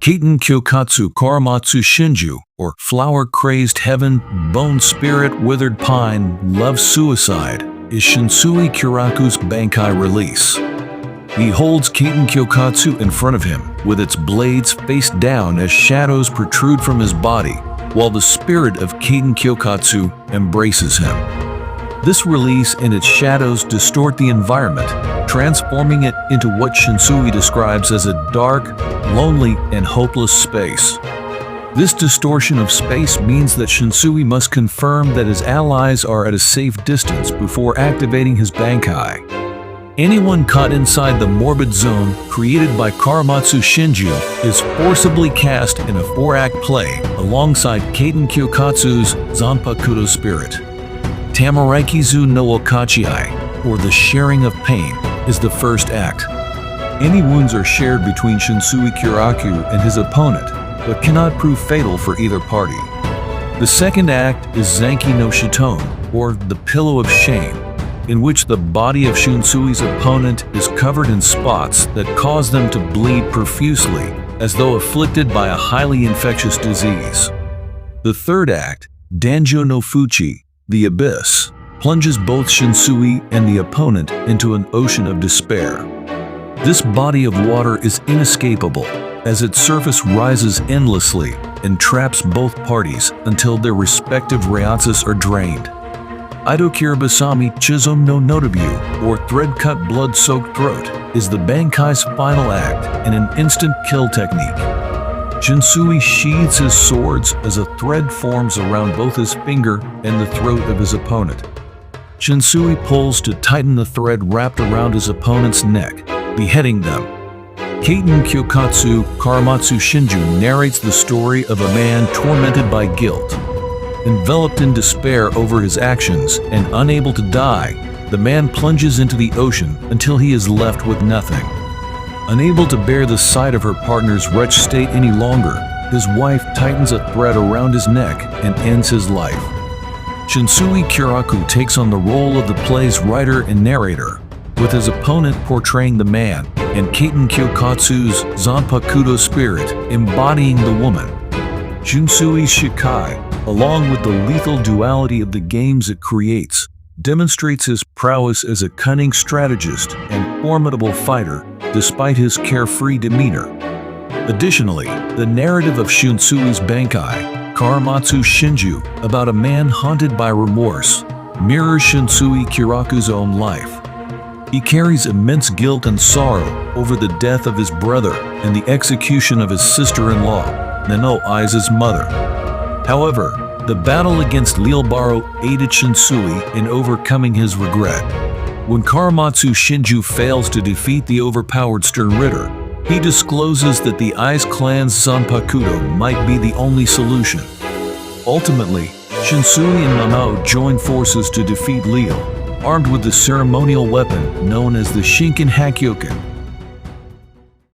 Katen Kyōkotsu Karamatsu Shinjū, or flower-crazed heaven, bone spirit, withered pine, love suicide, is Shunsui Kyōraku's Bankai release. He holds Katen Kyōkotsu in front of him, with its blades face down as shadows protrude from his body, while the spirit of Katen Kyōkotsu embraces him. This release and its shadows distort the environment, transforming it into what Shunsui describes as a dark, lonely, and hopeless space. This distortion of space means that Shunsui must confirm that his allies are at a safe distance before activating his Bankai. Anyone caught inside the morbid zone created by Karamatsu Shinjū is forcibly cast in a 4-act play alongside Katen Kyōkotsu's Zanpakutō spirit. Tamaraikizu no Okachiai, or the sharing of pain, is the first act. Any wounds are shared between Shunsui Kyōraku and his opponent, but cannot prove fatal for either party. The second act is Zanki no Shitone, or the pillow of shame, in which the body of Shunsui's opponent is covered in spots that cause them to bleed profusely, as though afflicted by a highly infectious disease. The third act, Danjo no Fuchi, the abyss, plunges both Shunsui and the opponent into an ocean of despair. This body of water is inescapable, as its surface rises endlessly and traps both parties until their respective ryatsus are drained. Idokiribasami Chisum no Notabu, or thread-cut blood-soaked throat, is the Bankai's final act in an instant kill technique. Shunsui sheathes his swords as a thread forms around both his finger and the throat of his opponent. Shunsui pulls to tighten the thread wrapped around his opponent's neck, beheading them. Katen Kyōkotsu Karamatsu Shinjū narrates the story of a man tormented by guilt. Enveloped in despair over his actions and unable to die, the man plunges into the ocean until he is left with nothing. Unable to bear the sight of her partner's wretched state any longer, his wife tightens a thread around his neck and ends his life. Shunsui Kyōraku takes on the role of the play's writer and narrator, with his opponent portraying the man and Katen Kyōkotsu's Zanpakutō spirit embodying the woman. Shunsui's Shikai, along with the lethal duality of the games it creates, demonstrates his prowess as a cunning strategist and formidable fighter despite his carefree demeanor. Additionally, the narrative of Shunsui's Bankai, Karamatsu Shinjū, about a man haunted by remorse, mirrors Shunsui Kyōraku's own life. He carries immense guilt and sorrow over the death of his brother and the execution of his sister-in-law, Nano Aiza's mother. However, the battle against Leelbaro aided Shunsui in overcoming his regret. When Karamatsu Shinjū fails to defeat the overpowered Stern Ritter, he discloses that the Aiz clan's Zanpakutō might be the only solution. Ultimately, Shunsui and Nanao join forces to defeat Leel, armed with the ceremonial weapon known as the Shinken Hakyoken.